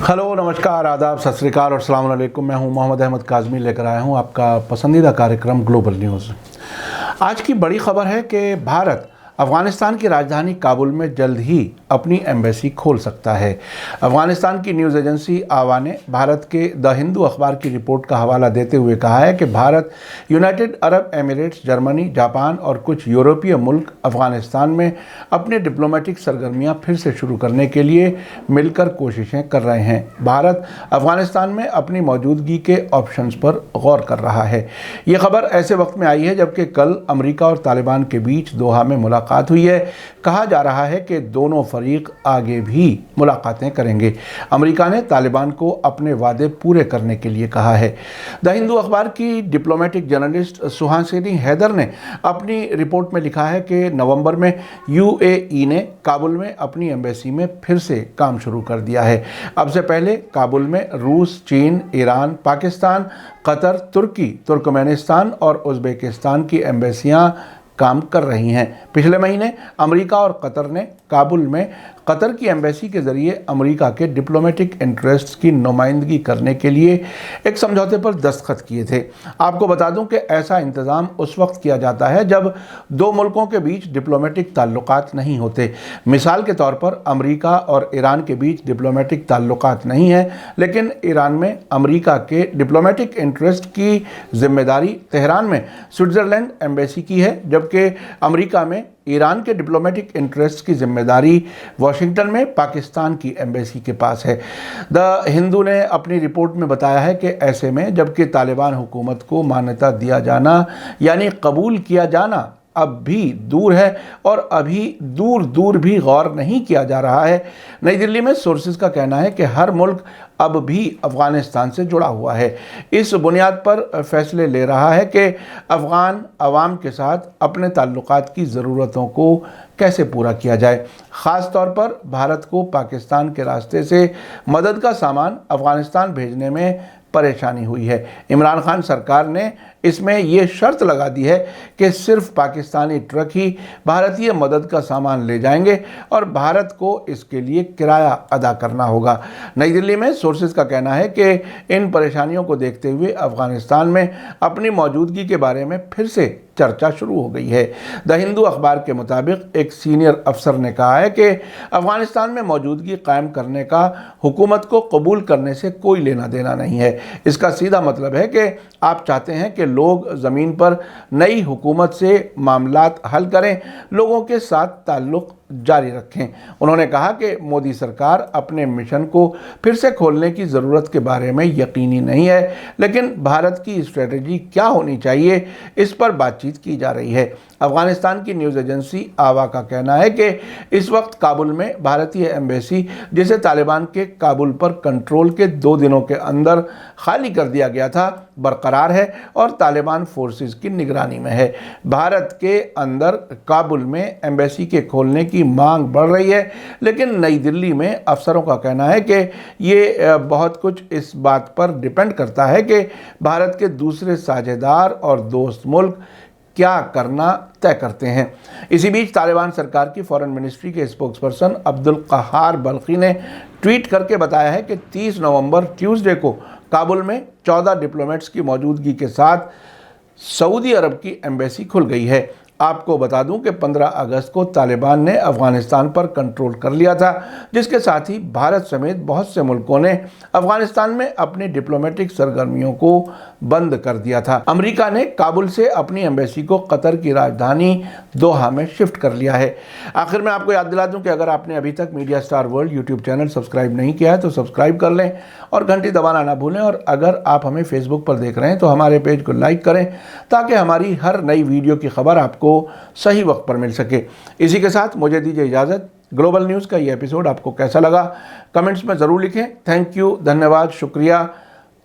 Hello, नमस्कार, आदाब, सत श्री अकाल और अस्सलाम वालेकुम। मैं हूं मोहम्मद अहमद काज़मी, लेकर आया हूं आपका पसंदीदा कार्यक्रम ग्लोबल न्यूज़। आज की बड़ी खबर है कि भारत अफ़गानिस्तान की राजधानी काबुल में जल्द ही अपनी एम्बेसी खोल सकता है। अफ़गानिस्तान की न्यूज़ एजेंसी आवा ने भारत के द हिंदू अखबार की रिपोर्ट का हवाला देते हुए कहा है कि Bharat, United Arab Emirates, Germany, Japan और कुछ यूरोपीय मुल्क अफ़गानिस्तान में अपने डिप्लोमेटिक सरगर्मियां फिर से शुरू करने के लिए मिलकर कोशिशें कर रहे हैं। भारत अफ़गानिस्तान में अपनी मौजूदगी के ऑप्शंस पर गौर कर रहा है। ये खबर ऐसे वक्त में आई है जबकि कल अमेरिका और तालिबान के बीच दोहा में मुलाकात हुई है। कहा जा रहा है कि दोनों फरीक आगे भी मुलाकातें करेंगे। अमेरिका ने तालिबान को अपने वादे पूरे करने के लिए कहा है। द हिंदू अखबार की डिप्लोमेटिक जर्नलिस्ट सुहासिनी हैदर ने अपनी रिपोर्ट में लिखा है कि नवंबर में यूएई ने काबुल में अपनी एम्बेसी में फिर से काम शुरू कर दिया है। अब से पहले काबुल में रूस, चीन, ईरान, पाकिस्तान, कतर, तुर्की, तुर्कमेनिस्तान और उज़्बेकिस्तान की एम्बेसियां काम कर रही हैं। पिछले महीने अमेरिका और कतर ने काबुल में कतर की एम्बेसी के ज़रिए अमेरिका के डिप्लोमेटिक इंटरेस्ट्स की नुमाइंदगी करने के लिए एक समझौते पर दस्तखत किए थे। आपको बता दूं कि ऐसा इंतज़ाम उस वक्त किया जाता है जब दो मुल्कों के बीच डिप्लोमेटिक ताल्लुकात नहीं होते। मिसाल के तौर पर अमेरिका और ईरान के बीच डिप्लोमेटिक ताल्लुकात नहीं है, लेकिन ईरान में अमेरिका के डिप्लोमेटिक इंटरेस्ट की जिम्मेदारी तेहरान में स्विट्ज़रलैंड एम्बेसी की है, जबकि अमेरिका में ईरान के डिप्लोमेटिक इंटरेस्ट की जिम्मेदारी वाशिंगटन में पाकिस्तान की एम्बेसी के पास है। द हिंदू ने अपनी रिपोर्ट में बताया है कि ऐसे में जबकि तालिबान हुकूमत को मान्यता दिया जाना यानी कबूल किया जाना अब भी दूर है और अभी दूर दूर भी गौर नहीं किया जा रहा है। नई दिल्ली में सोर्सेज का कहना है कि हर मुल्क अब भी अफ़गानिस्तान से जुड़ा हुआ है। इस बुनियाद पर फैसले ले रहा है कि अफ़गान अवाम के साथ अपने ताल्लुकात की ज़रूरतों को कैसे पूरा किया जाए। ख़ास तौर पर भारत को पाकिस्तान के रास्ते से मदद का सामान अफ़गानिस्तान भेजने में परेशानी हुई है। इमरान खान सरकार ने इसमें ये शर्त लगा दी है कि सिर्फ पाकिस्तानी ट्रक ही भारतीय मदद का सामान ले जाएंगे और भारत को इसके लिए किराया अदा करना होगा। नई दिल्ली में सोर्सेज का कहना है कि इन परेशानियों को देखते हुए अफ़गानिस्तान में अपनी मौजूदगी के बारे में फिर से चर्चा शुरू हो गई है। द हिंदू अखबार के मुताबिक एक सीनियर अफसर ने कहा है कि अफ़गानिस्तान में मौजूदगी कायम करने का हुकूमत को कबूल करने से कोई लेना देना नहीं है। इसका सीधा मतलब है कि आप चाहते हैं कि लोग ज़मीन पर नई हुकूमत से मामलात हल करें, लोगों के साथ ताल्लुक़ जारी रखें। उन्होंने कहा कि मोदी सरकार अपने मिशन को फिर से खोलने की ज़रूरत के बारे में यकीनी नहीं है, लेकिन भारत की स्ट्रेटजी क्या होनी चाहिए इस पर बातचीत की जा रही है। अफ़गानिस्तान की न्यूज़ एजेंसी आवा का कहना है कि इस वक्त काबुल में भारतीय एम्बेसी, जिसे तालिबान के काबुल पर कंट्रोल के 2 दिनों के अंदर खाली कर दिया गया था, बरकरार है और तालिबान फोर्सेस की निगरानी में है। भारत के अंदर काबुल में एम्बेसी के खोलने की मांग बढ़ रही है, लेकिन नई दिल्ली में अफसरों का कहना है कि ये बहुत कुछ इस बात पर डिपेंड करता है कि भारत के दूसरे साझेदार और दोस्त मुल्क क्या करना तय करते हैं। इसी बीच तालिबान सरकार की फॉरेन मिनिस्ट्री के स्पोक्सपर्सन अब्दुल कहार बल्खी ने ट्वीट करके बताया है कि 30 नवंबर ट्यूसडे को काबुल में 14 डिप्लोमेट्स की मौजूदगी के साथ सऊदी अरब की एम्बेसी खुल गई है। आपको बता दूं कि 15 अगस्त को तालिबान ने अफ़गानिस्तान पर कंट्रोल कर लिया था, जिसके साथ ही भारत समेत बहुत से मुल्कों ने अफ़गानिस्तान में अपनी डिप्लोमेटिक सरगर्मियों को बंद कर दिया था। अमेरिका ने काबुल से अपनी एम्बेसी को कतर की राजधानी दोहा में शिफ्ट कर लिया है। आखिर में आपको याद दिला दूं कि अगर आपने अभी तक media star world YouTube channel subscribe नहीं किया है तो सब्सक्राइब कर लें और घंटी दबाना ना भूलें। और अगर आप हमें फेसबुक पर देख रहे हैं तो हमारे पेज को लाइक करें ताकि हमारी हर नई वीडियो की खबर आपको सही वक्त पर मिल सके। इसी के साथ मुझे दीजिए इजाज़त। ग्लोबल न्यूज़ का ये एपिसोड आपको कैसा लगा कमेंट्स में ज़रूर लिखें। थैंक यू, धन्यवाद, शुक्रिया।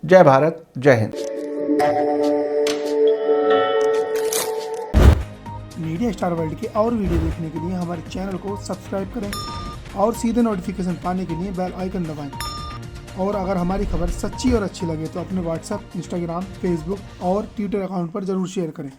जय भारत, जय हिंद। मीडिया स्टार वर्ल्ड के और वीडियो देखने के लिए हमारे चैनल को सब्सक्राइब करें और सीधे नोटिफिकेशन पाने के लिए बेल आइकन दबाएं। और अगर हमारी खबर सच्ची और अच्छी लगे तो अपने व्हाट्सएप, इंस्टाग्राम, फेसबुक और ट्विटर अकाउंट पर ज़रूर शेयर करें।